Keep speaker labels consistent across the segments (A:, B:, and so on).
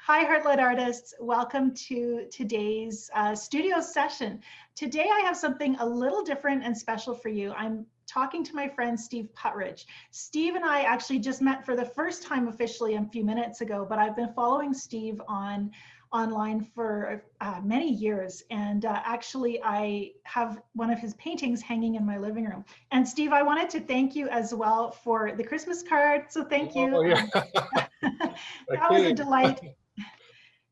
A: Hi, Heartlit artists. Welcome to today's studio session. Today, I have something a little different and special for you. I'm talking to my friend, Steve Puttrich. Steve and I actually just met for the first time officially a few minutes ago, but I've been following Steve online for many years. And actually, I have one of his paintings hanging in my living room. And Steve, I wanted to thank you as well for the Christmas card. So thank you.
B: Oh, yeah.
A: That was a
B: Okay.
A: delight.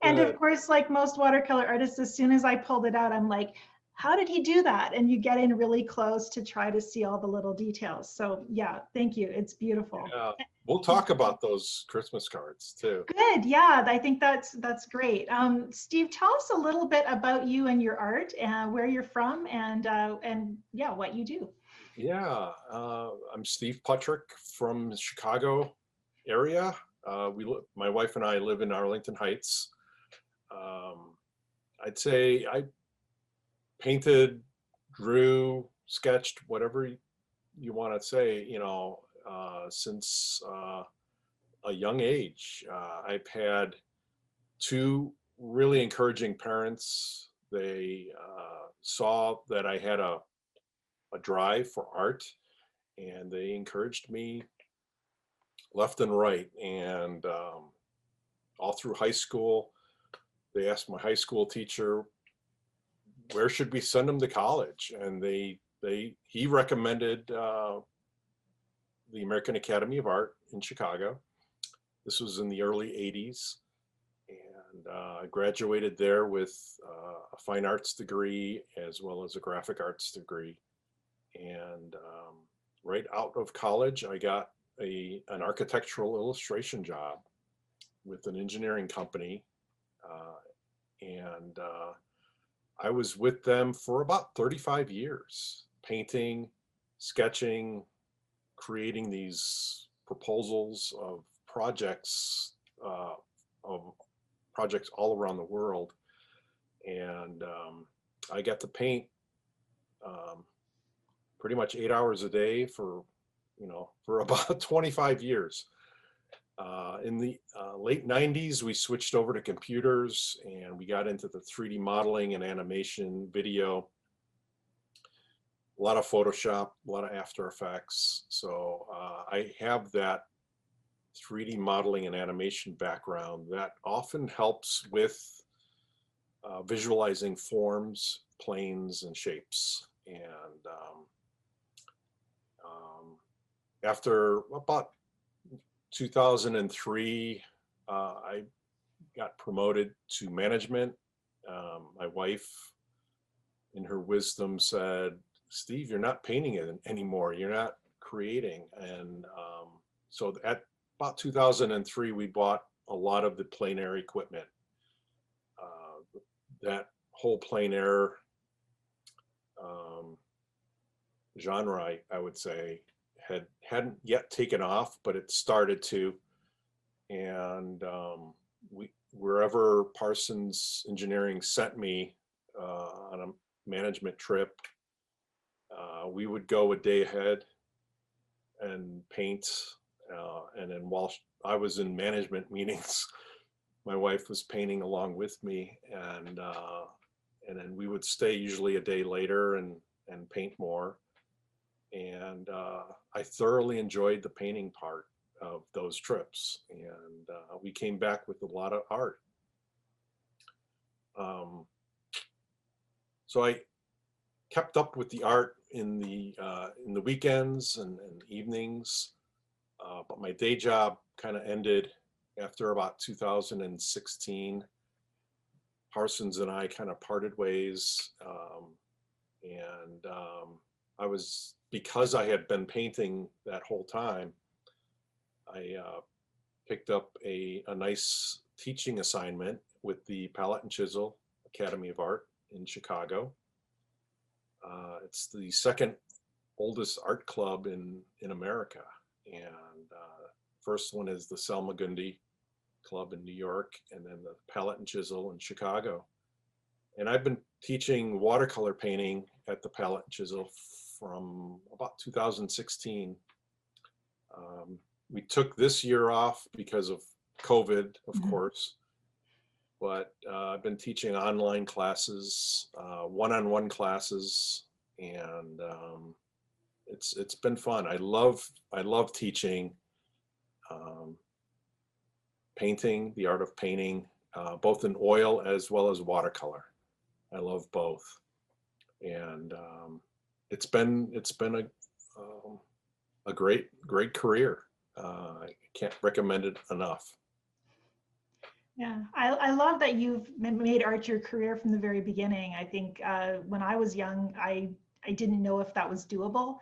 A: And of
B: Good.
A: course, like most watercolor artists, as soon as I pulled it out, I'm like, how did he do that? And you get in really close to try to see all the little details. So yeah, thank you. It's beautiful.
B: Yeah. We'll talk about those Christmas cards too.
A: Good. Yeah, I think that's great. Steve, tell us a little bit about you and your art, and where you're from, and yeah, what you do.
B: Yeah. I'm Steve Puttrich from the Chicago area. My wife and I live in Arlington Heights. Um, I'd say I painted, drew, sketched, whatever you want to say, since a young age. I've had two really encouraging parents. They saw that I had a drive for art, and they encouraged me left and right. And all through high school, they asked my high school teacher, where should we send them to college? And he recommended the American Academy of Art in Chicago. This was in the early 80s. And I graduated there with a fine arts degree as well as a graphic arts degree. And right out of college, I got an architectural illustration job with an engineering company. And I was with them for about 35 years, painting, sketching, creating these proposals uh, of projects all around the world. And I got to paint um, pretty much 8 hours a day for about 25 years. In the late 90s, we switched over to computers and we got into the 3D modeling and animation, video, a lot of Photoshop, a lot of After Effects. So I have that 3D modeling and animation background that often helps with visualizing forms, planes, and shapes. And after about 2003, I got promoted to management. My wife, in her wisdom, said, Steve, you're not painting it anymore. You're not creating. And so at about 2003, we bought a lot of the plein air equipment. That whole plein air genre, I would say, hadn't yet taken off, but it started to. And wherever Parsons Engineering sent me on a management trip, we would go a day ahead and paint. And then while I was in management meetings, my wife was painting along with me, and then we would stay usually a day later and paint more. And I thoroughly enjoyed the painting part of those trips, and we came back with a lot of art. So I kept up with the art in the weekends and evenings, but my day job kind of ended after about 2016. Parsons and I kind of parted ways, and because I had been painting that whole time, I picked up a nice teaching assignment with the Palette and Chisel Academy of Art in Chicago. It's the second oldest art club in America, and first one is the Selma Gundy Club in New York, and then the Palette and Chisel in Chicago. And I've been teaching watercolor painting at the Palette and Chisel from about 2016. We took this year off because of COVID, of course, but I've been teaching online classes, one-on-one classes, and it's been fun. I love teaching um, painting, the art of painting, both in oil as well as watercolor. I love both, and it's been a great career. I can't recommend it enough.
A: Yeah, I love that you've made art your career from the very beginning. I think when I was young, I didn't know if that was doable.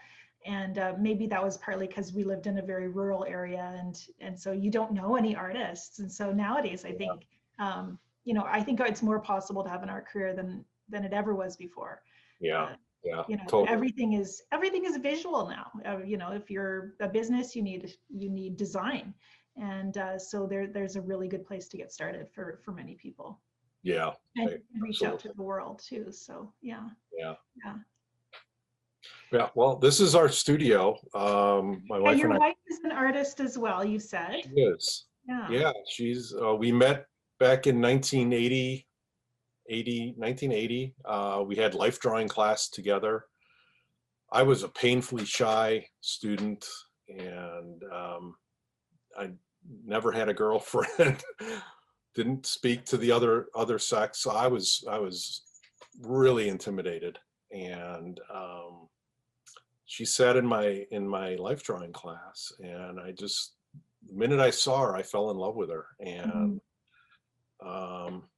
A: And maybe that was partly because we lived in a very rural area, and so you don't know any artists. And so nowadays, I think, I think it's more possible to have an art career than it ever was before.
B: Yeah,
A: Uh,
B: yeah, totally.
A: everything is visual now. If you're a business, you need design, and so there's a really good place to get started for many people,
B: Yeah,
A: and reach out to
B: absolutely.
A: the world too. So yeah,
B: Yeah,
A: yeah.
B: yeah. Well, this is our studio. My
A: Yeah,
B: wife
A: your
B: and I.
A: wife is an artist as well, you
B: She
A: said.
B: is.
A: Yeah.
B: Yeah, we met back in 1980. We had life drawing class together. I was a painfully shy student, and I never had a girlfriend. Didn't speak to the other sex, so I was really intimidated. And she sat in my life drawing class, and the minute I saw her, I fell in love with her.
A: Mhm.
B: And um,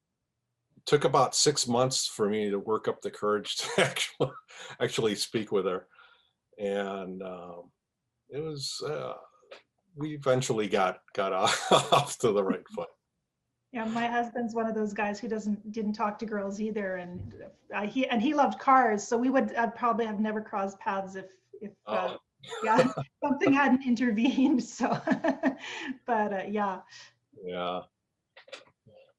B: it took about 6 months for me to work up the courage to actually speak with her. And it was we eventually got off to the right foot.
A: Yeah, my husband's one of those guys who didn't talk to girls either, and he loved cars, so we would probably have never crossed paths if
B: Oh,
A: yeah, something hadn't intervened. So, but yeah.
B: yeah.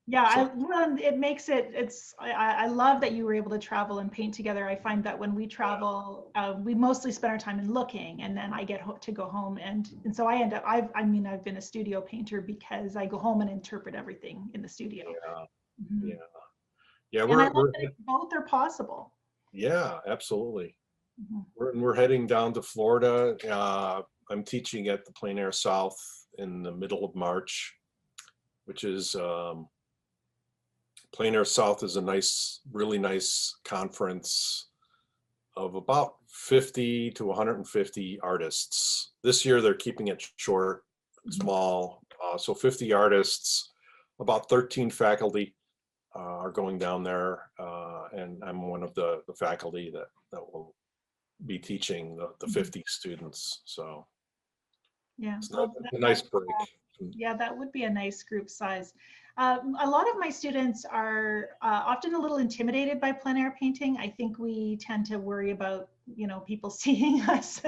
A: Yeah,
B: So
A: well, it makes I love that you were able to travel and paint together. I find that when we
B: yeah,
A: travel, we mostly spend our time in looking, and then I get to go home, and so I end up, I've been a studio painter because I go home and interpret everything in the studio.
B: yeah,
A: Mhm.
B: yeah, yeah.
A: And I love
B: We're
A: that both are possible.
B: yeah, absolutely.
A: Mhm.
B: We're heading down to Florida. I'm teaching at the Plein Air South in the middle of March, which is Plein Air South is a really nice conference of about 50 to 150 artists. This year they're keeping it short,
A: Mhm.
B: small. So 50 artists, about 13 faculty are going down there, and I'm one of the faculty that will be teaching the
A: Mhm.
B: 50 students. So
A: Yeah,
B: it's
A: well,
B: a nice break.
A: yeah, that would be a nice group size. A lot of my students are often a little intimidated by plein air painting. I think we tend to worry about, people seeing us.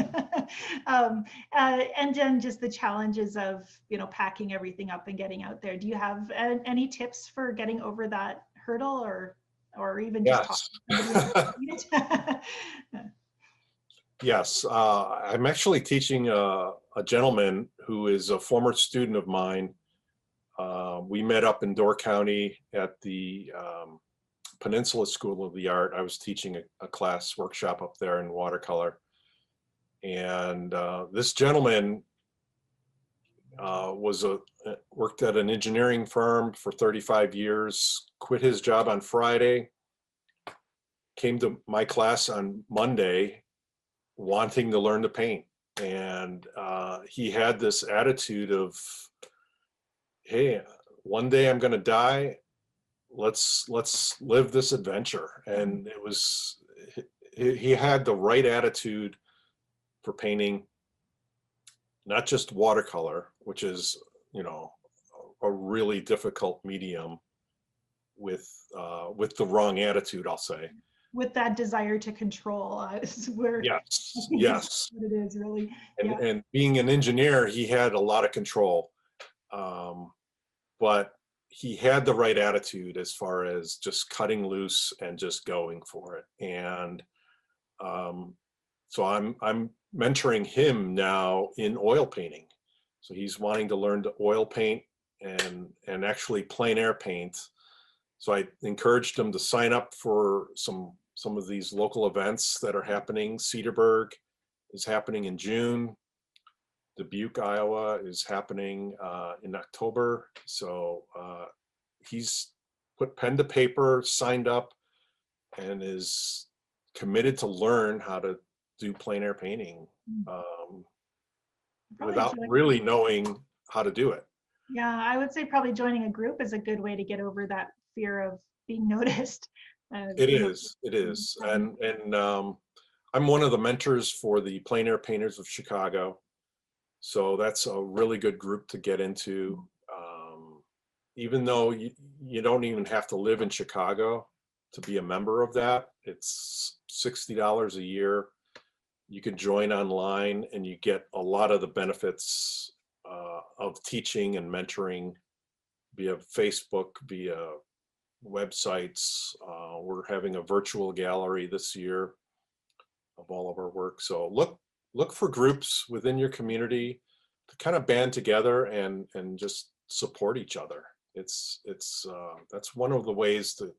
A: And then just the challenges of, packing everything up and getting out there. Do you have any tips for getting over that hurdle, or even just talking
B: Yes.
A: to somebody and it?
B: Yes, I'm actually teaching a gentleman who is a former student of mine. We met up in Door County at the Peninsula School of the Art. I was teaching a class workshop up there in watercolor. And this gentleman worked at an engineering firm for 35 years, quit his job on Friday, came to my class on Monday wanting to learn to paint. And he had this attitude of, hey, one day I'm going to die. Let's live this adventure. And it was, he had the right attitude for painting, not just watercolor, which is, you know, a really difficult medium with the wrong attitude, I'll say.
A: With that desire to control, is where I
B: Yes,
A: think is
B: yes.
A: what it is really.
B: And
A: Yeah.
B: and being an engineer, he had a lot of control. Um, but he had the right attitude as far as just cutting loose and just going for it. And um, so I'm mentoring him now in oil painting. So he's wanting to learn to oil paint and actually plein air paint. So I encouraged them to sign up for some of these local events that are happening. Cedarburg is happening in June. Dubuque, Iowa is happening in October. So he's put pen to paper, signed up, and is committed to learn how to do plein air painting
A: Probably
B: without
A: join,
B: really knowing how to do it.
A: yeah, I would say probably joining a group is a good way to get over that fear of being noticed.
B: It
A: You know,
B: is, it is.
A: having,
B: And I'm one of the mentors for the Plein Air Painters of Chicago. So that's a really good group to get into. Even though you don't even have to live in Chicago to be a member of that, it's $60 a year. You can join online and you get a lot of the benefits of teaching and mentoring via Facebook, via websites. We're having a virtual gallery this year of all of our work. So look for groups within your community to kind of band together and just support each other. It's that's one of the ways to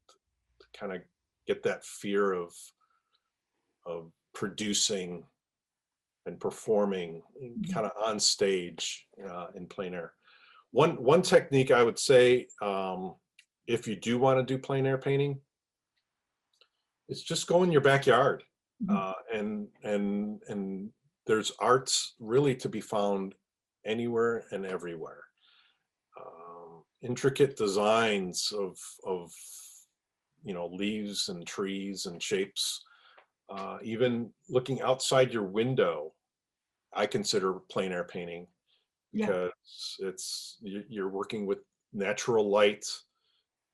B: kind of get that fear of producing and performing kind of on stage in plein air. One technique I would say, if you do want to do plein air painting, is just go in your backyard, and there's arts really to be found anywhere and everywhere. Intricate designs of leaves and trees and shapes. Even looking outside your window, I consider plein air painting,
A: yeah.
B: because you're working with natural light,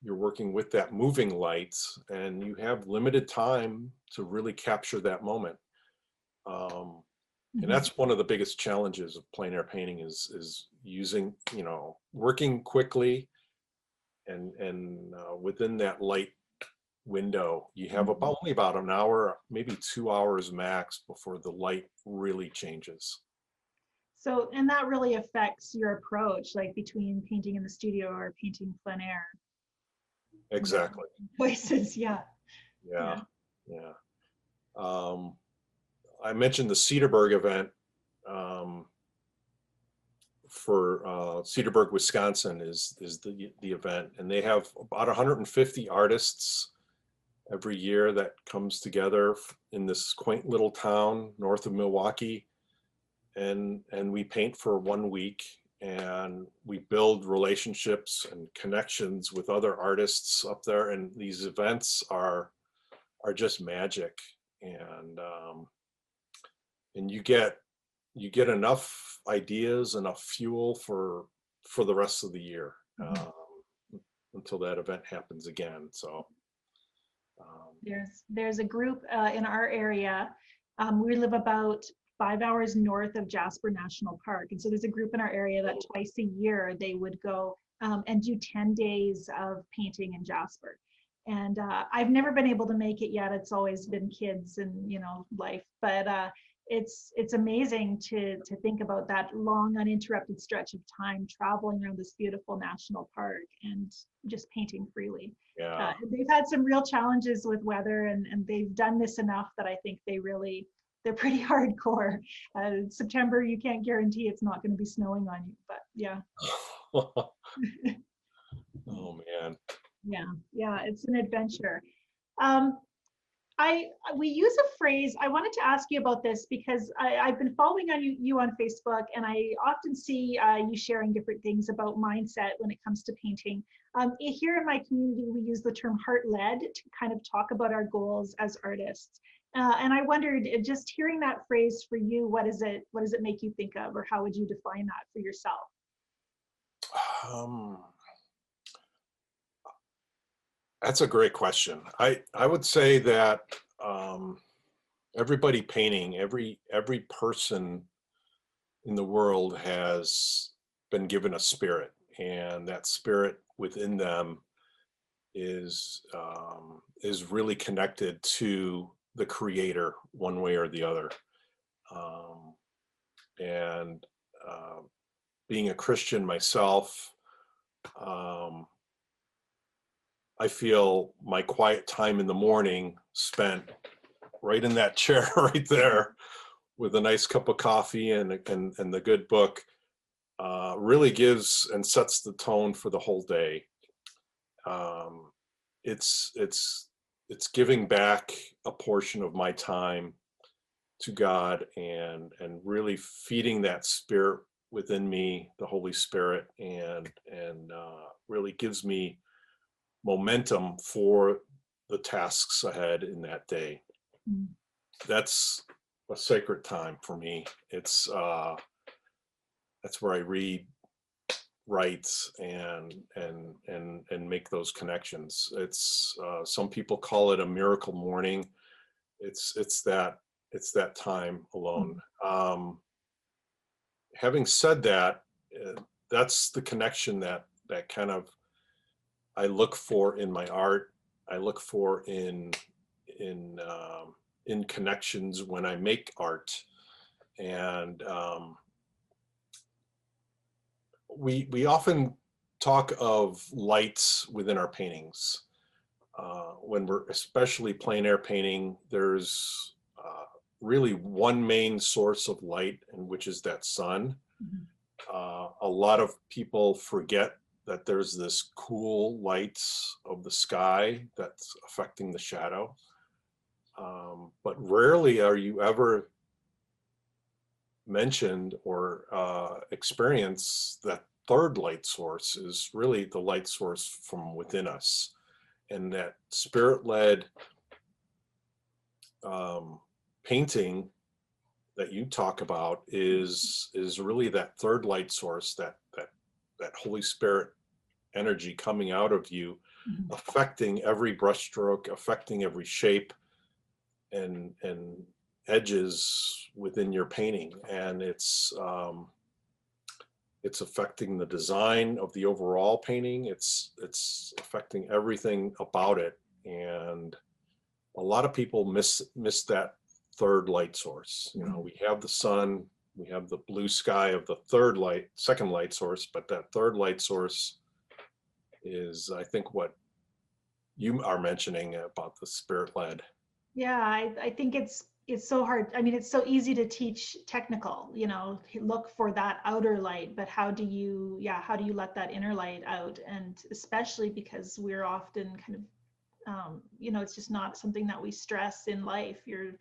B: you're working with that moving light, and you have limited time to really capture that moment. And that's one of the biggest challenges of plein air painting is using, working quickly and within that light window. You have only about an hour, maybe 2 hours max before the light really changes.
A: So, and that really affects your approach, like between painting in the studio or painting plein air.
B: Exactly.
A: Voices, yeah.
B: Yeah. Yeah. I mentioned the Cedarburg event, for Cedarburg, Wisconsin is the event, and they have about 150 artists every year that comes together in this quaint little town north of Milwaukee, and we paint for 1 week, and we build relationships and connections with other artists up there, and these events are just magic, and you get enough ideas, enough fuel for the rest of the year, until that event happens again. So
A: There's a group in our area. We live about 5 hours north of Jasper National Park, and so there's a group in our area that twice a year they would go and do 10 days of painting in Jasper. And I've never been able to make it yet. It's always been kids and life, but it's amazing to think about that long uninterrupted stretch of time traveling around this beautiful national park and just painting freely.
B: yeah.
A: They've had some real challenges with weather, and they've done this enough that I think they're pretty hardcore. September, you can't guarantee it's not going to be snowing on you, but yeah.
B: Oh man.
A: Yeah, it's an adventure. Um, we use a phrase. I wanted to ask you about this because I've been following you on Facebook, and I often see you sharing different things about mindset when it comes to painting. Here in my community, we use the term heart-led to kind of talk about our goals as artists. And I wondered, just hearing that phrase for you, what does it make you think of, or how would you define that for yourself?
B: Um, that's a great question. I would say that everybody painting, every person in the world has been given a spirit, and that spirit within them is really connected to the creator one way or the other. And being a Christian myself, I I feel my quiet time in the morning spent right in that chair right there with a nice cup of coffee and the good book really gives and sets the tone for the whole day. Um, it's giving back a portion of my time to God and really feeding that spirit within me, the Holy Spirit, and really gives me momentum for the tasks ahead in that day.
A: Mm.
B: That's a sacred time for me. That's where I read, write, and make those connections. It's some people call it a miracle morning. It's that time alone. Having said that, that's the connection that kind of I look for in my art. I look for in in connections when I make art, and we often talk of lights within our paintings. When we're especially plein air painting, there's really one main source of light, and which is that sun. A lot of people forget that there's this cool lights of the sky that's affecting the shadow. But rarely are you ever mentioned or experience that third light source is really the light source from within us. And that spirit-led painting that you talk about is really that third light source, that Holy Spirit energy coming out of you, affecting every brushstroke, affecting every shape and edges within your painting. And it's affecting the design of the overall painting. It's affecting everything about it. And a lot of people miss that third light source. You know, we have the sun, we have the blue sky of the second light source, but that third light source is, I think, what you are mentioning about the spirit-led.
A: Yeah, I think it's so hard. I mean, it's so easy to teach technical, you know, look for that outer light, but how do you let that inner light out? And especially because we're often kind of, you know, it's just not something that we stress in life. You're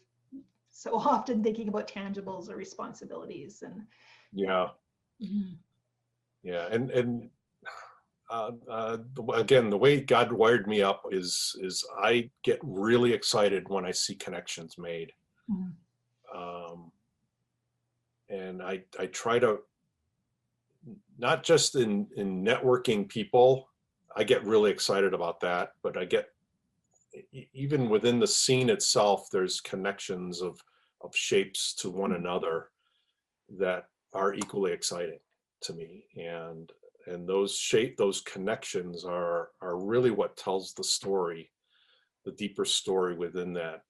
A: so often thinking about tangibles or responsibilities and
B: Yeah.
A: Mhm.
B: Yeah. And again, the way God wired me up is I get really excited when I see connections made.
A: Mhm.
B: And I try to, not just in networking people, I get really excited about that, but I get, even within the scene itself, there's connections of shapes to one another that are equally exciting to me. And those connections are really what tells the story, the deeper story within that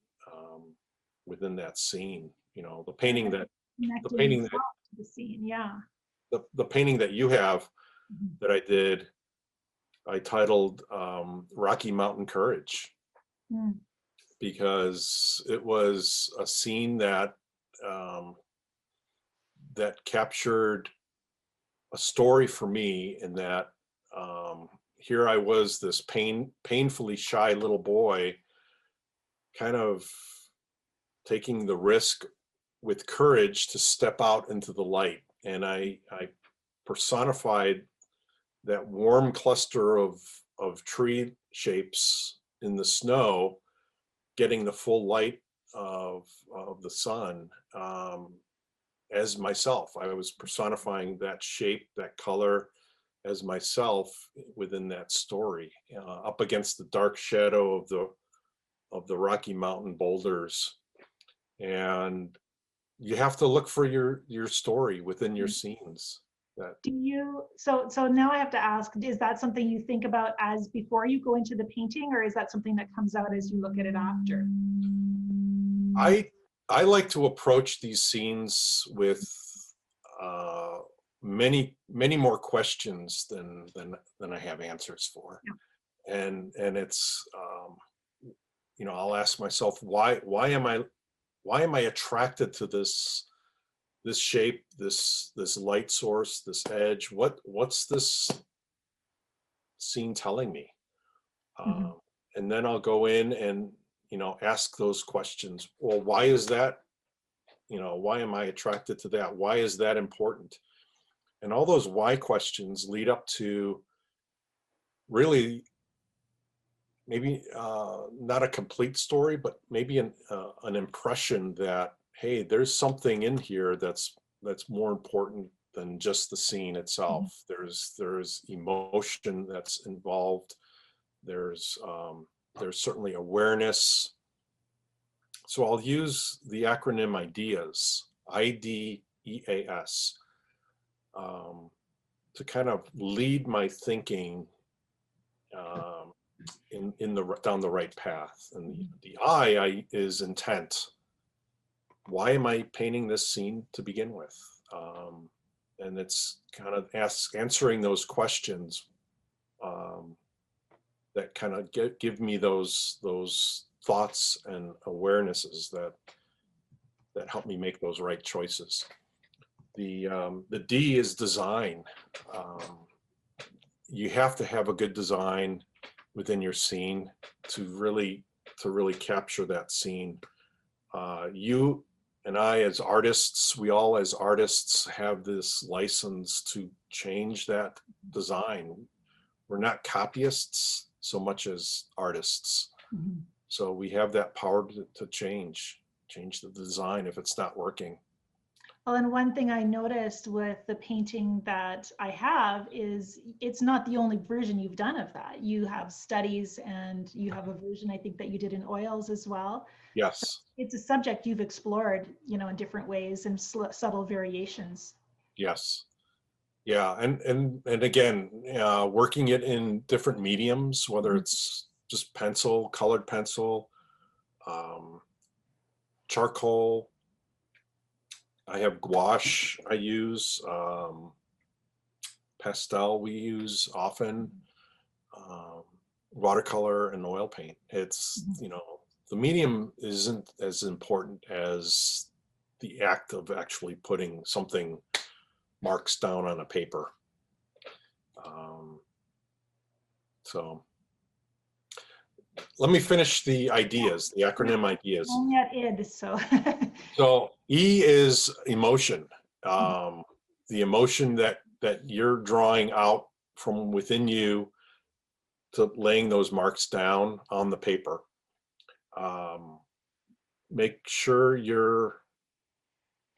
B: scene. You know, the painting that
A: Connecting yourself to the scene. Yeah.
B: the painting that you have
A: Mhm.
B: that I did, I titled Rocky Mountain Courage,
A: Mm.
B: because it was a scene that um, that captured a story for me, in that here I was, this painfully shy little boy, kind of taking the risk with courage to step out into the light. And I personified that warm cluster of tree shapes in the snow, getting the full light of the sun, as myself. I was personifying that shape, that color, as myself within that story, up against the dark shadow of the Rocky Mountain boulders. And you have to look for your story within your scenes. That
A: Do you, so now I have to ask, is that something you think about as before you go into the painting, or is that something that comes out as you look at it after?
B: I I like to approach these scenes with many more questions than I have answers for. and it's I'll ask myself, why am I attracted to this shape, this light source, this edge? What's this scene telling me?
A: Mhm.
B: um, and then I'll go in and ask those questions. Well, why is that? Why am I attracted to that? Why is that important? And all those why questions lead up to really maybe not a complete story, but maybe an impression that, hey, there's something in here that's more important than just the scene
A: Mhm.
B: itself. There's emotion that's involved. There's certainly awareness. So I'll use the acronym I.D.E.A.S, I.D.E.A.S, um, to kind of lead my thinking um, in the down the right path. And
A: Mhm.
B: the I is intent. Why am I painting this scene to begin with? And it's kind of answering those questions um, that kind of give me those thoughts and awarenesses that help me make those right choices. The D is design. Um, you have to have a good design within your scene to really capture that scene. You and I, as artists, we all as artists have this license to change that design. We're not copyists so much as artists.
A: Mhm.
B: So we have that power to change the design if it's not working.
A: Well, and one thing I noticed with the painting that I have is it's not the only version you've done of that. You have studies and you have a version I think that you did in oils as well. So
B: Yes,
A: it's a subject you've explored, in different ways and subtle variations.
B: yes. Yeah, and again, working it in different mediums, whether
A: Mhm.
B: it's just pencil, colored pencil, um, charcoal. I have gouache I use, pastel we use often, um, watercolor and oil paint. It's,
A: Mhm.
B: the medium isn't as important as the act of actually putting something marks down on a paper. Um, so let me finish the ideas, the
A: Yeah,
B: acronym ideas.
A: only at I.D.E.A.S, so.
B: So E is emotion,
A: Mhm.
B: the emotion that you're drawing out from within you to laying those marks down on the paper. Um, make sure you're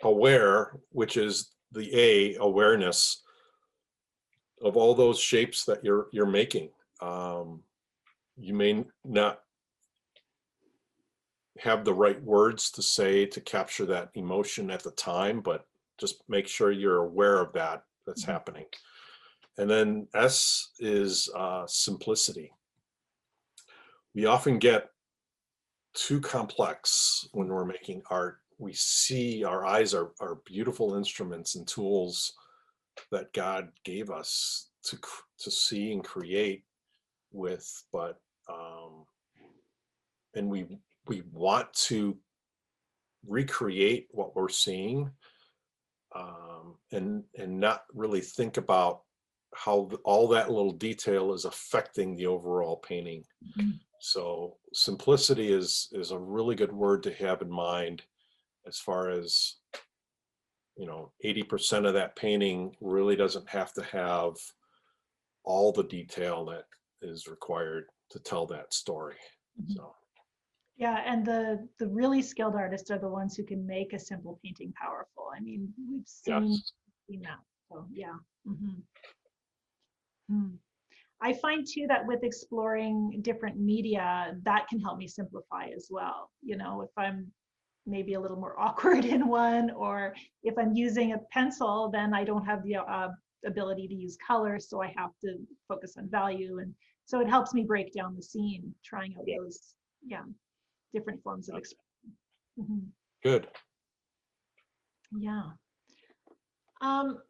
B: aware, which is the A, awareness of all those shapes that you're making. Um, you may not have the right words to say to capture that emotion at the time, but just make sure you're aware of that's
A: Mhm.
B: happening. And then S is simplicity. We often get too complex when we're making art. We see our eyes are beautiful instruments and tools that God gave us to see and create with, but and we want to recreate what we're seeing, and not really think about how all that little detail is affecting the overall painting.
A: Mhm.
B: So simplicity is a really good word to have in mind, as far as 80% of that painting really doesn't have to have all the detail that is required to tell that story.
A: Mhm.
B: So
A: Yeah, and the really skilled artists are the ones who can make a simple painting powerful. I mean, we've
B: yes,
A: seen that. So yeah. Mhm. Mm. I find too that with exploring different media, that can help me simplify as well. If I'm maybe a little more awkward in one, or if I'm using a pencil, then I don't have the ability to use color, so I have to focus on value. And so it helps me break down the scene, trying out
B: yeah,
A: those, yeah, different forms of
B: yeah,
A: expression. Mhm.
B: good.
A: Yeah. Um,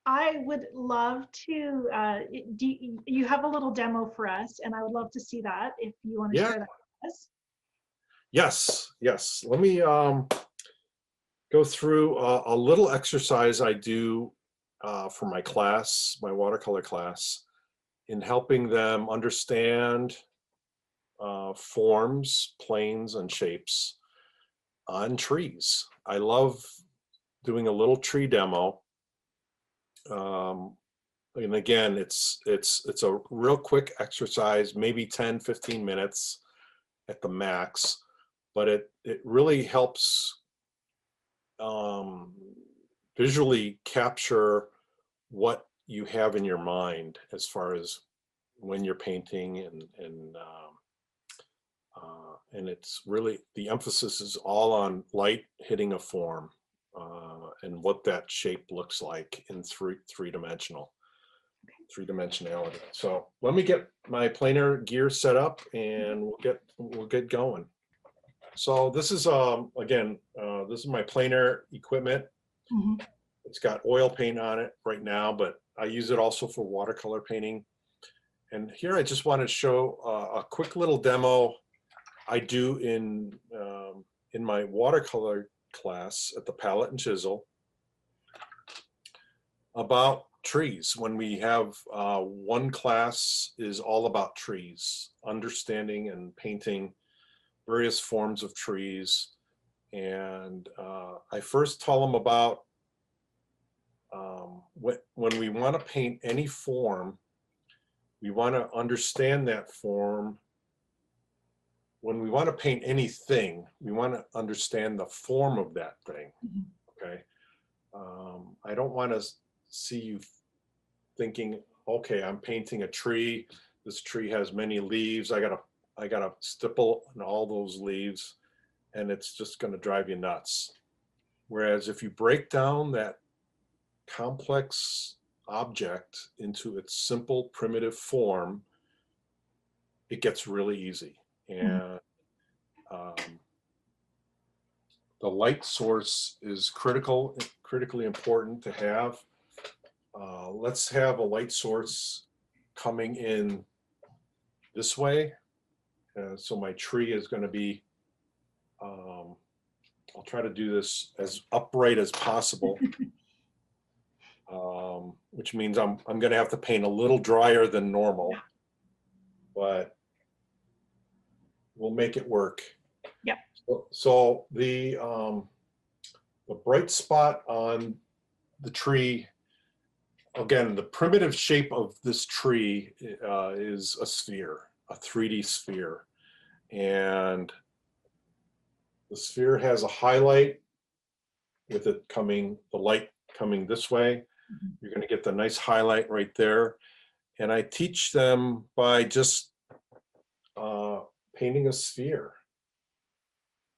A: I would love to, you have a little demo for us, and I would love to see that if you want to
B: Yeah,
A: share that with us.
B: yes, yes. Let me go through a little exercise I do for my class, my watercolor class, in helping them understand forms, planes, and shapes on trees. I love doing a little tree demo. And again, it's a real quick exercise, maybe 10, 15 minutes at the max, but it really helps um, visually capture what you have in your mind as far as when you're painting, and it's really, the emphasis is all on light hitting a form and what that shape looks like in three dimensionality. So let me get my planer gear set up and we'll get going. So this is again, this is my planer equipment.
A: Mhm.
B: It's got oil paint on it right now, but I use it also for watercolor painting. And here I just want to show a quick little demo I do in my watercolor class at the palette and chisel about trees. When we have one class is all about trees, understanding and painting various forms of trees. And I first tell them about when we want to paint any form, we want to understand that form. When we want to paint anything, we want to understand the form of that thing.
A: Mhm.
B: Okay. I don't want to see you thinking, okay, I'm painting a tree. This tree has many leaves. I gotta stipple on all those leaves, and it's just going to drive you nuts. Whereas if you break down that complex object into its simple primitive form, it gets really easy.
A: Mhm.
B: And um, the light source is critically important to have. Let's have a light source coming in this way. So my tree is going to be, I'll try to do this as upright as possible, which means I'm going to have to paint a little drier than normal, but we'll make it work.
A: Yeah.
B: So the bright spot on the tree, again, the primitive shape of this tree is a sphere, a 3D sphere. And the sphere has a highlight with it coming, the light coming this way.
A: Mhm.
B: You're going to get the nice highlight right there. And I teach them by just painting a sphere.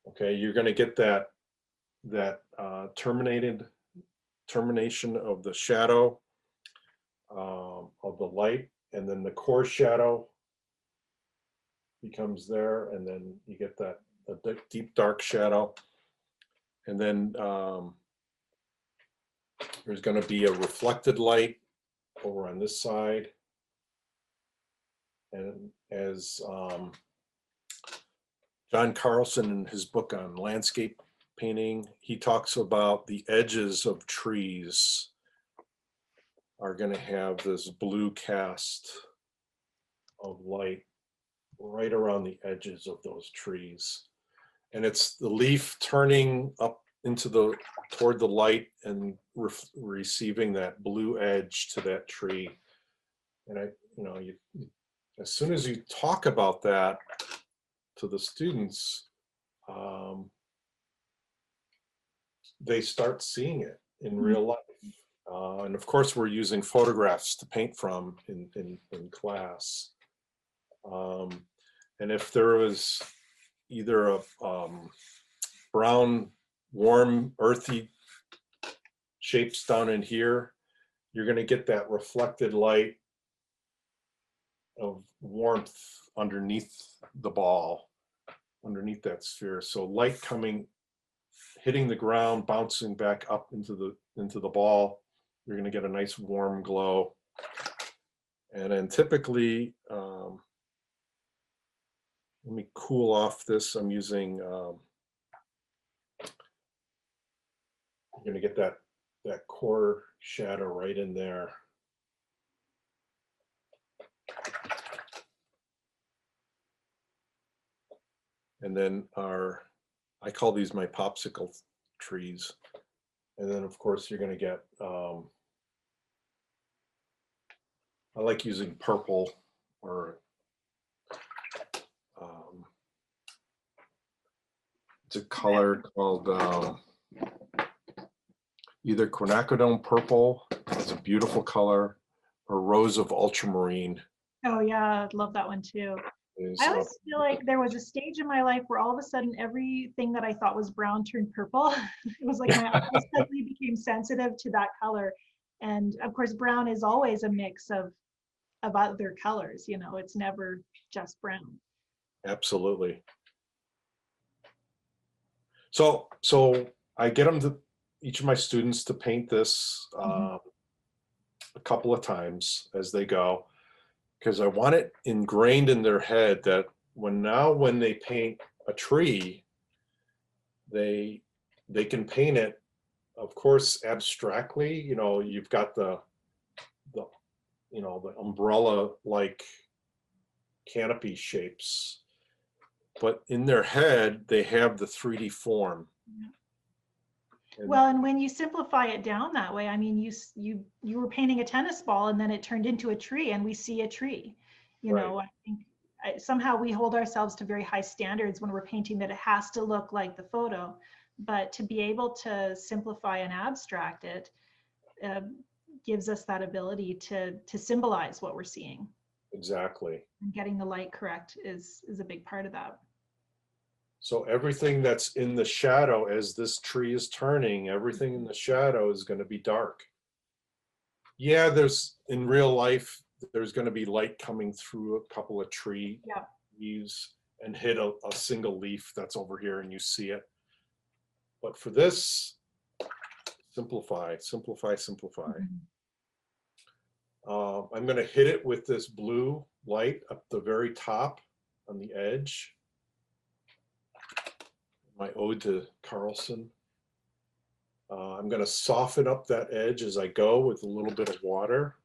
B: Okay, you're going to get that termination of the shadow of the light, and then the core shadow becomes there, and then you get that the deep dark shadow, and then there's going to be a reflected light over on this side, and as John Carlson in his book on landscape painting, he talks about the edges of trees are going to have this blue cast of light right around the edges of those trees. And it's the leaf turning up into toward the light and receiving that blue edge to that tree. And as soon as you talk about that to the students, they start seeing it in
A: Mhm.
B: real life. And of course, we're using photographs to paint from in class. Um, and if there was either a brown, warm, earthy shapes down in here, you're going to get that reflected light of warmth underneath the ball, underneath that sphere. So light coming, hitting the ground, bouncing back up into the ball, you're going to get a nice warm glow. And then typically, let me cool off this. I'm using, you're going to get that core shadow right in there. And then I call these my popsicle trees. And then of course you're going to get, I like using purple or it's a color called either quinacridone purple, it's a beautiful color, or rose of ultramarine.
A: Oh yeah, I'd love that one too. I always feel like there was a stage in my life where all of a sudden everything that I thought was brown turned purple. It was like my eyes suddenly became sensitive to that color. And of course, brown is always a mix of other colors, you know, it's never just brown.
B: Absolutely. So I get them to, each of my students, to paint this a couple of times as they go, because I want it ingrained in their head that when they paint a tree, they can paint it, of course, abstractly. You know, you've got the you know, the umbrella like canopy shapes, but in their head they have the 3D form.
A: Well, and when you simplify it down that way, I mean, you were painting a tennis ball and then it turned into a tree, and we see a tree. You know, I think somehow we hold ourselves to very high standards when we're painting, that it has to look like the photo. But to be able to simplify and abstract it gives us that ability to symbolize what we're seeing.
B: Exactly.
A: And getting the light correct is a big part of that.
B: So everything that's in the shadow as this tree is turning, everything in the shadow is going to be dark. Yeah, in real life, there's going to be light coming through a couple of trees and hit a single leaf that's over here and you see it. But for this, simplify, simplify, simplify. I'm going to hit it with this blue light up the very top on the edge. My ode to Carlson. I'm going to soften up that edge as I go with a little bit of water.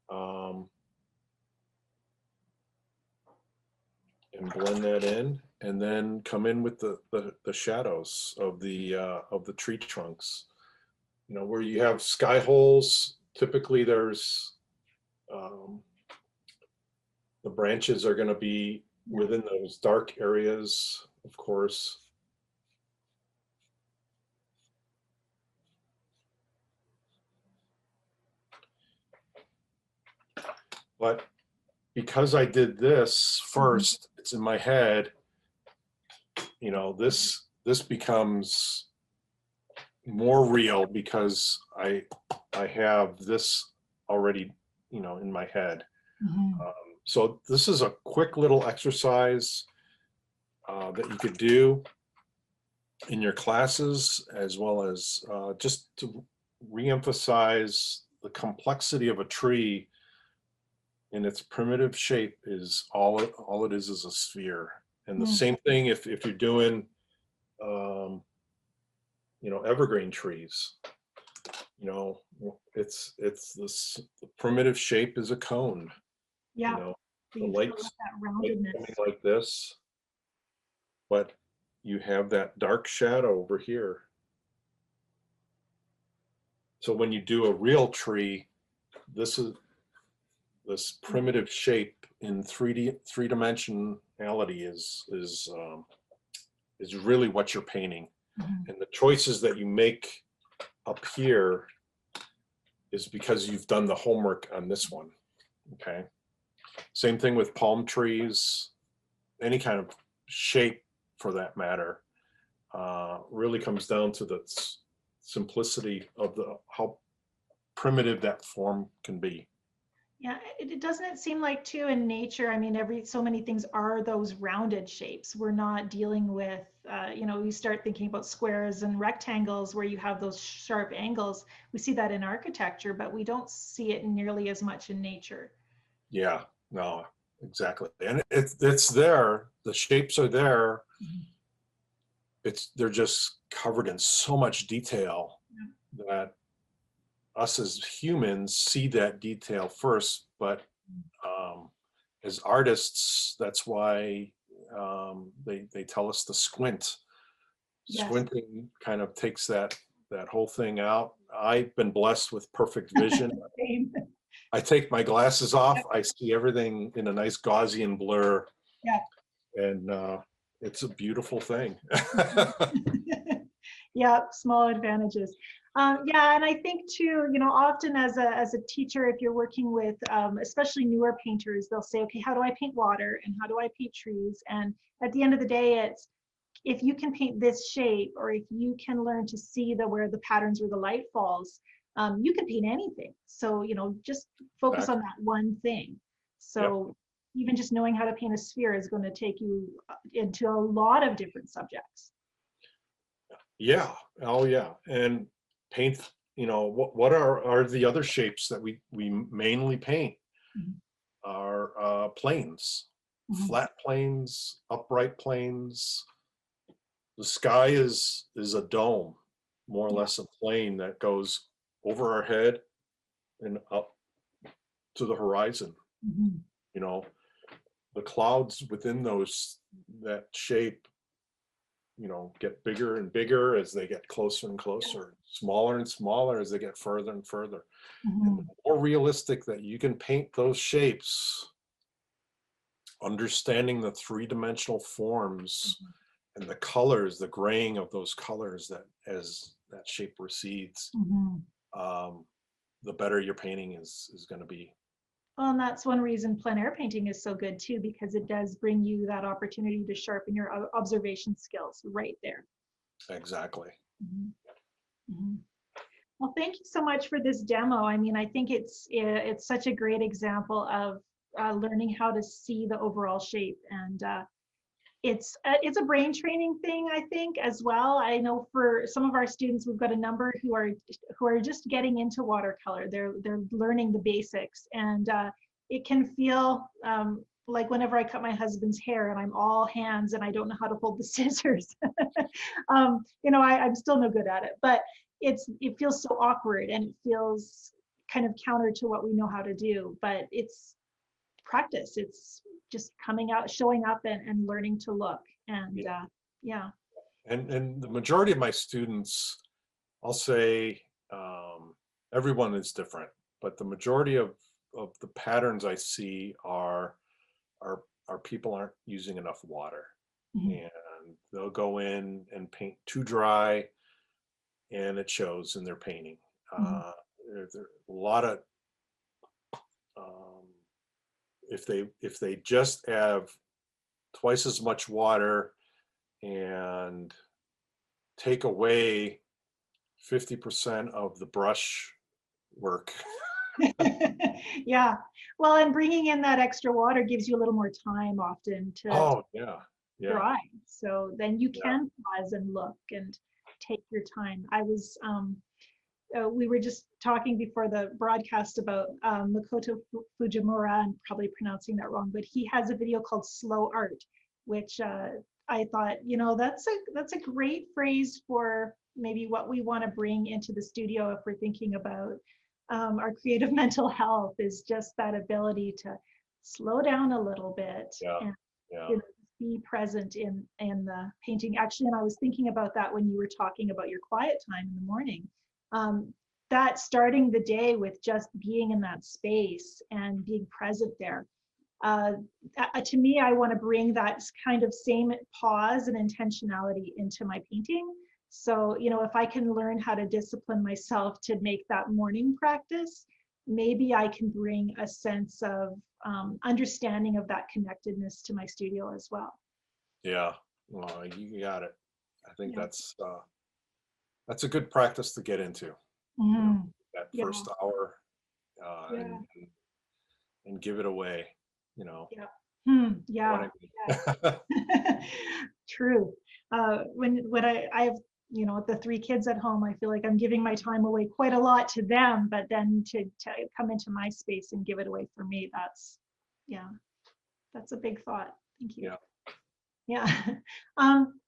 B: And blend that in, and then come in with the shadows of the tree trunks. You know, where you have sky holes, typically there's the branches are going to be within those dark areas, of course. But because I did this first, it's in my head, you know, this becomes more real because I have this already, you know, in my head. So this is a quick little exercise that you could do in your classes, as well as just to reemphasize the complexity of a tree in its primitive shape. Is all it is a sphere. And the same thing if you're doing you know, evergreen trees, you know, it's this, the primitive shape is a cone.
A: Yeah,
B: you know,
A: so
B: the
A: you
B: light's
A: that roundedness.
B: like this, but you have that dark shadow over here. So when you do a real tree, this primitive shape in three dimensionality is really what you're painting. And the choices that you make up here is because you've done the homework on this one. Okay. Same thing with palm trees, any kind of shape for that matter, really comes down to the simplicity of how primitive that form can be.
A: Yeah, it doesn't seem like too in nature. I mean, so many things are those rounded shapes. We're not dealing with, we start thinking about squares and rectangles where you have those sharp angles. We see that in architecture, but we don't see it nearly as much in nature.
B: Yeah, no, exactly. And it's there. The shapes are there.
A: Mhm.
B: They're just covered in so much detail
A: Yeah.
B: that us as humans see that detail first, but um, as artists, that's why they tell us to squint.
A: Yes.
B: Squinting kind of takes that whole thing out. I've been blessed with perfect vision.
A: Same.
B: I take my glasses off, I see everything in a nice Gaussian blur,
A: Yeah.
B: and it's a beautiful thing.
A: Yeah, small advantages. Yeah, and I think too, often as a teacher, if you're working with especially newer painters, they'll say, okay, how do I paint water and how do I paint trees? And at the end of the day, it's if you can paint this shape, or if you can learn to see where the patterns where the light falls, you can paint anything. So just focus on
B: Exactly.
A: that one thing.
B: Yep.
A: So even just knowing how to paint a sphere is going to take you into a lot of different subjects.
B: Yeah. Oh, yeah. And paint. What are the other shapes that we mainly paint?
A: Mhm.
B: Are planes,
A: Mhm.
B: flat planes, upright planes. The sky is a dome, more or
A: Yeah.
B: less a plane that goes over our head and up to the horizon.
A: Mhm.
B: You know, the clouds within that shape, get bigger and bigger as they get closer and closer, smaller and smaller as they get further and further. And the
A: Mhm.
B: more realistic that you can paint those shapes, understanding the three-dimensional forms and the colors, the graying of those colors that as that shape recedes,
A: Mhm.
B: um, the better your painting is going to be.
A: Well, and that's one reason plein air painting is so good too, because it does bring you that opportunity to sharpen your observation skills right there.
B: Exactly.
A: Mhm. Mhm. Well, thank you so much for this demo. I mean, I think it's such a great example of learning how to see the overall shape, and it's a brain training thing, I think, as well. I know for some of our students, we've got a number who are just getting into watercolor. They're learning the basics, and it can feel like whenever I cut my husband's hair and I'm all hands and I don't know how to hold the scissors. I'm still no good at it, but it feels so awkward and it feels kind of counter to what we know how to do. But it's practice. It's just coming out, showing up, and learning to look. And
B: Yeah.
A: yeah.
B: And the majority of my students, I'll say, everyone is different, but the majority of the patterns I see are people aren't using enough water,
A: Mhm.
B: and they'll go in and paint too dry, and it shows in their painting.
A: Mhm.
B: There a lot of um, if they just have twice as much water and take away 50% of the brush work.
A: Yeah. Well, and bringing in that extra water gives you a little more time often to
B: Oh, yeah, yeah,
A: dry. So then you
B: yeah.
A: can pause and look and take your time. We were just talking before the broadcast about Makoto Fujimura. I'm probably pronouncing that wrong, but he has a video called Slow Art, which I thought, that's a great phrase for maybe what we want to bring into the studio if we're thinking about our creative mental health, is just that ability to slow down a little bit
B: Yeah,
A: and
B: yeah,
A: you know, be present in the painting. Actually, and I was thinking about that when you were talking about your quiet time in the morning. Um, that starting the day with just being in that space and being present there. Uh, to me, I want to bring that kind of same pause and intentionality into my painting. So, if I can learn how to discipline myself to make that morning practice, maybe I can bring a sense of understanding of that connectedness to my studio as well.
B: yeah. Well, you got it. I think
A: Yeah.
B: that's a good practice to get into. You know,
A: Mm.
B: that
A: Yeah.
B: first hour,
A: Yeah.
B: and and give it away, you know.
A: Yeah.
B: Know
A: Yeah.
B: what I mean?
A: True. When I have, the three kids at home, I feel like I'm giving my time away quite a lot to them, but then to come into my space and give it away for me, yeah, that's a big thought. Thank you.
B: Yeah.
A: Yeah. Um,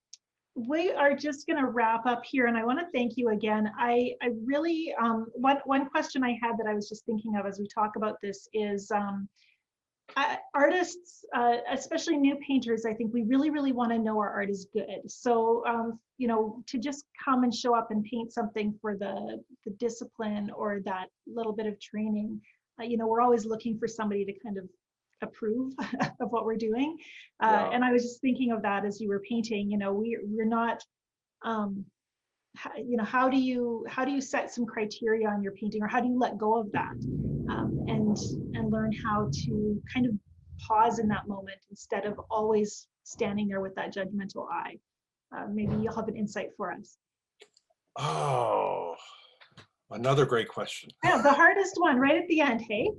A: we are just going to wrap up here, and I want to thank you again. I really, one question I had that I was just thinking of as we talk about this is, artists, especially new painters, I think we really, really want to know our art is good. So, to just come and show up and paint something for the discipline or that little bit of training, we're always looking for somebody to kind of approve of what we're doing.
B: Yeah.
A: And I was just thinking of that as you were painting. We're not. How do you set some criteria on your painting, or how do you let go of that, and learn how to kind of pause in that moment instead of always standing there with that judgmental eye? Maybe you'll have an insight for us.
B: Oh, another great question.
A: Yeah, the hardest one right at the end. Hey.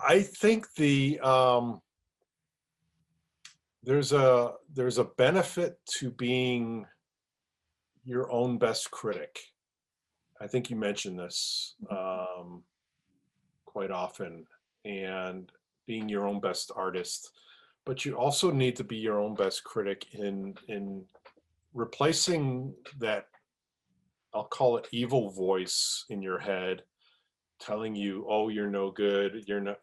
B: I think there's a benefit to being your own best critic. I think you mentioned this quite often, and being your own best artist. But you also need to be your own best critic in replacing that, I'll call it, evil voice in your head telling you, oh, you're no good, you're not,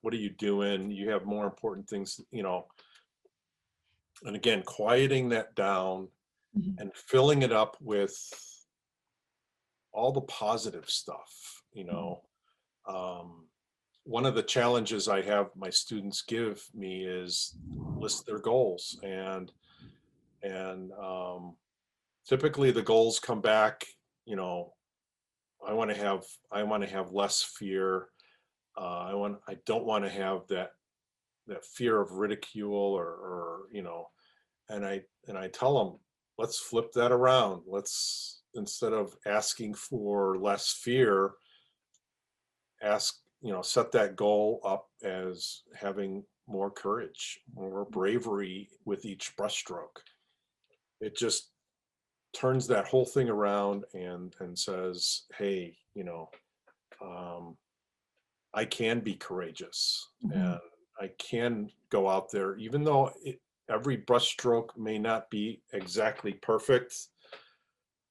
B: what are you doing, you have more important things, and again, quieting that down and filling it up with all the positive stuff. One of the challenges I have my students give me is list their goals, and typically the goals come back, I want to have less fear. I don't want to have that fear of ridicule, or and I tell them, let's flip that around. Let's, instead of asking for less fear, set that goal up as having more courage, more bravery with each brushstroke. It just turns that whole thing around and says, hey, I can be courageous, and I can go out there, even though every brushstroke may not be exactly perfect.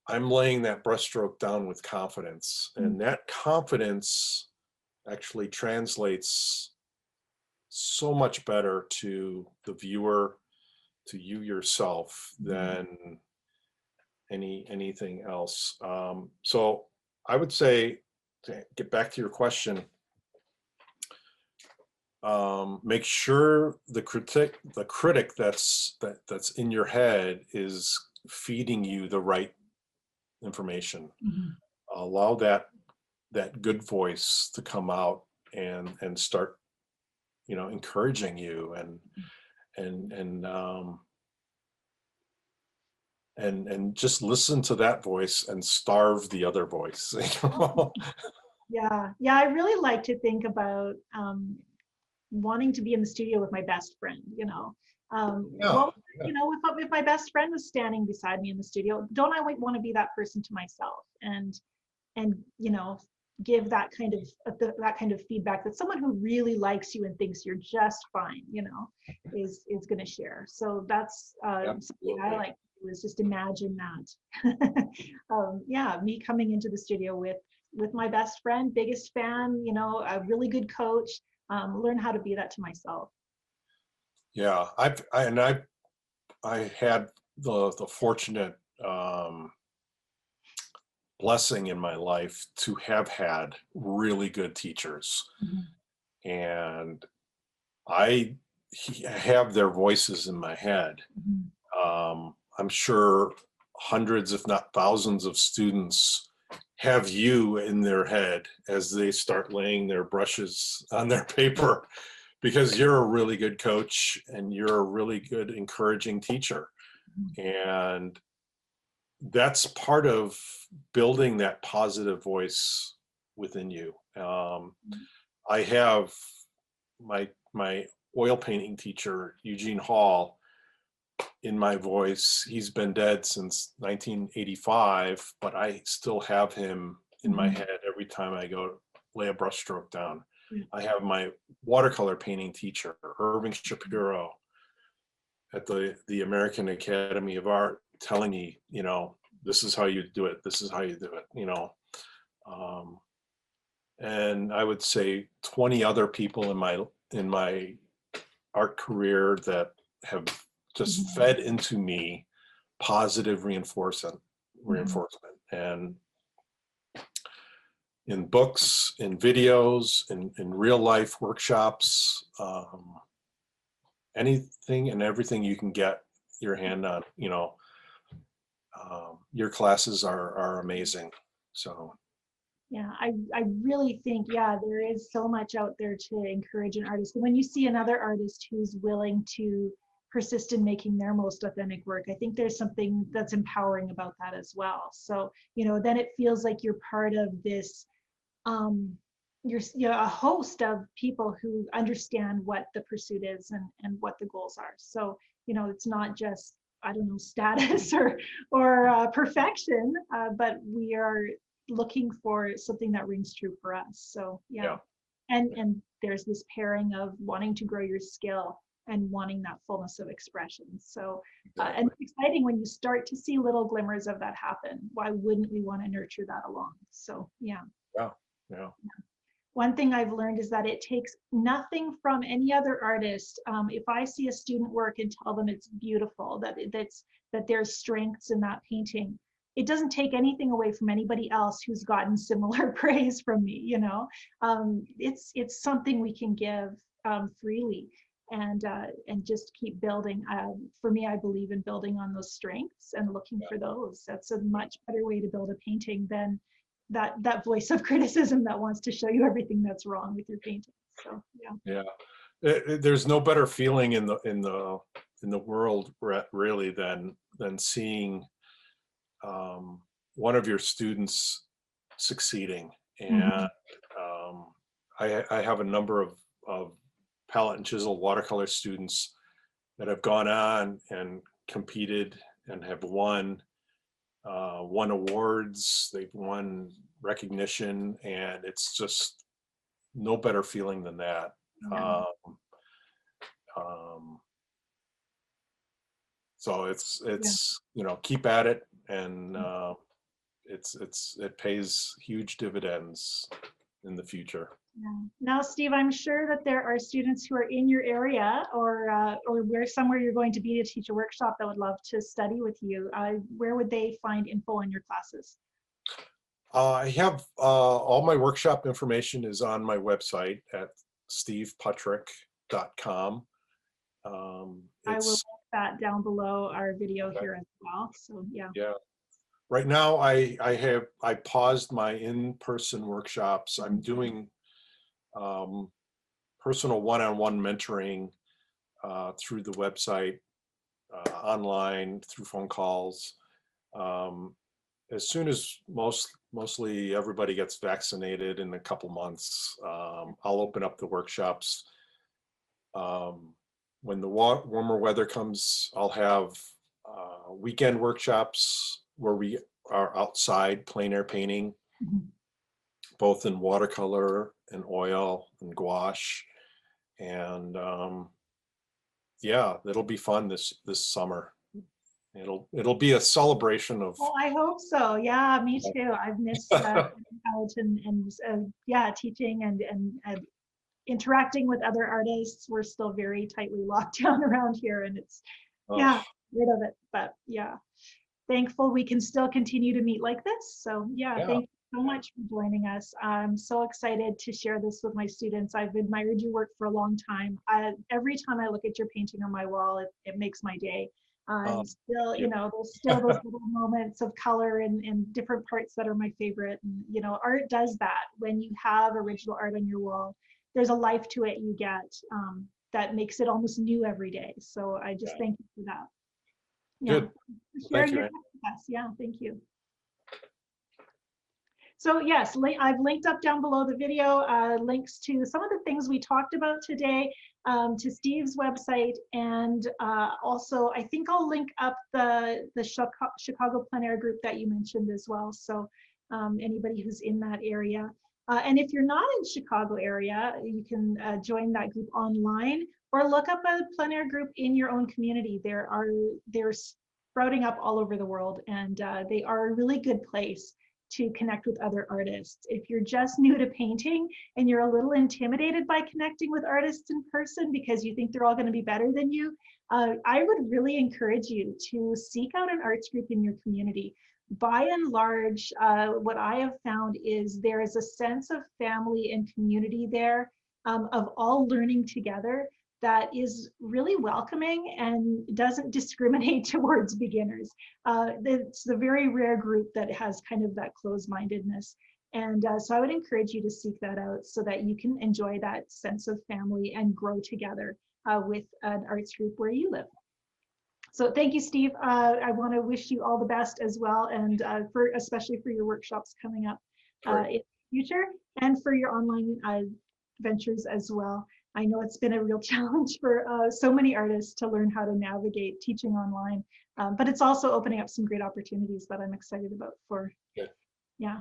B: I'm laying that brushstroke down with confidence, and that confidence actually translates so much better to the viewer, to you yourself, than anything else. So I would say, to get back to your question, make sure the critic that's in your head is feeding you the right information. Allow that good voice to come out and start, encouraging you, and just listen to that voice and starve the other voice.
A: Yeah, I really like to think about wanting to be in the studio with my best friend.
B: Yeah.
A: If my best friend was standing beside me in the studio, don't I want to be that person to myself, and give that kind of feedback that someone who really likes you and thinks you're just fine, is going to share. So that's something I like to do, is just imagine that. Yeah, me coming into the studio with my best friend, biggest fan, a really good coach, learn how to be that to myself.
B: Yeah, I had the fortunate blessing in my life to have had really good teachers, and I have their voices in my head. I'm sure hundreds, if not thousands, of students have you in their head as they start laying their brushes on their paper, because you're a really good coach and you're a really good encouraging teacher. And that's part of building that positive voice within you. I have my oil painting teacher, Eugene Hall, in my voice. He's been dead since 1985, but I still have him in my head every time I go lay a brushstroke down. I have my watercolor painting teacher, Irving Shapiro, at the American Academy of Art, telling me, you know, this is how you do it. This is how you do it, you know. And I would say 20 other people in my art career that have just fed into me positive reinforcement. And in books, in videos, in real life workshops, anything and everything you can get your hand on, you know, your classes are amazing. So
A: yeah, I really think, yeah, there is so much out there to encourage an artist. When you see another artist who's willing to persist in making their most authentic work, I think there's something that's empowering about that as well. So, you know, then it feels like you're part of this, you're a host of people who understand what the pursuit is and what the goals are. So, you know, it's not just, I don't know, status or perfection, but we are looking for something that rings true for us. So yeah. And there's this pairing of wanting to grow your skill and wanting that fullness of expression. So and it's exciting when you start to see little glimmers of that happen. Why wouldn't we want to nurture that along? So yeah. One thing I've learned is that it takes nothing from any other artist. If I see a student work and tell them it's beautiful, that there's strengths in that painting, it doesn't take anything away from anybody else who's gotten similar praise from me. You know, it's something we can give freely and just keep building. For me, I believe in building on those strengths and looking for those. That's a much better way to build a painting than that voice of criticism that wants to show you everything that's wrong with your painting. So
B: there's no better feeling in the world really than seeing one of your students succeeding. And I have a number of palette and chisel watercolor students that have gone on and competed and have won awards, they've won recognition, and it's just no better feeling than that. So it's you know, keep at it, and it pays huge dividends in the future.
A: Now, Steve, I'm sure that there are students who are in your area or where somewhere you're going to be to teach a workshop that would love to study with you. Where would they find info on your classes?
B: I have all my workshop information is on my website at steveputtrich.com.
A: I will link that down below our video here as well. So yeah.
B: Right now, I paused my in-person workshops. I'm doing personal one-on-one mentoring through the website, online, through phone calls. As soon as mostly everybody gets vaccinated in a couple months, I'll open up the workshops. When the warmer weather comes, I'll have weekend workshops where we are outside plein air painting, both in watercolor and oil and gouache. And yeah, it'll be fun this summer. It'll be a celebration of.
A: Well, I hope so. Yeah, me too. I've missed out and yeah, teaching and interacting with other artists. We're still very tightly locked down around here, and it's rid of it. But yeah, thankful we can still continue to meet like this. So yeah. Thank you so much for joining us. I'm so excited to share this with my students. I've admired your work for a long time. Every time I look at your painting on my wall, it makes my day. Still, you know, there's still those little moments of color and different parts that are my favorite. And, you know, art does that. When you have original art on your wall, there's a life to it you get that makes it almost new every day. So I just thank you for that.
B: Good.
A: For sharing your time with us. Yeah, thank you. So yes, I've linked up down below the video links to some of the things we talked about today, to Steve's website, and also I think I'll link up the Chicago Plein Air group that you mentioned as well. So anybody who's in that area. And if you're not in Chicago area, you can join that group online or look up a plein air group in your own community. They're sprouting up all over the world, and they are a really good place to connect with other artists. If you're just new to painting and you're a little intimidated by connecting with artists in person because you think they're all going to be better than you, I would really encourage you to seek out an arts group in your community. By and large, what I have found is there is a sense of family and community there, of all learning together, that is really welcoming and doesn't discriminate towards beginners. It's the very rare group that has kind of that closed-mindedness. And so I would encourage you to seek that out so that you can enjoy that sense of family and grow together with an arts group where you live. So thank you, Steve. I want to wish you all the best as well, and especially for your workshops coming up in the future, and for your online ventures as well. I know it's been a real challenge for so many artists to learn how to navigate teaching online, but it's also opening up some great opportunities that I'm excited about for, yeah,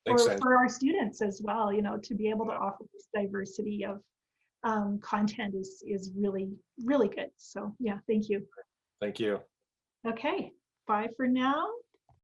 A: for our students as well. You know, to be able to offer this diversity of content is really, really good. So yeah, thank you.
B: Thank you.
A: Okay, bye for now.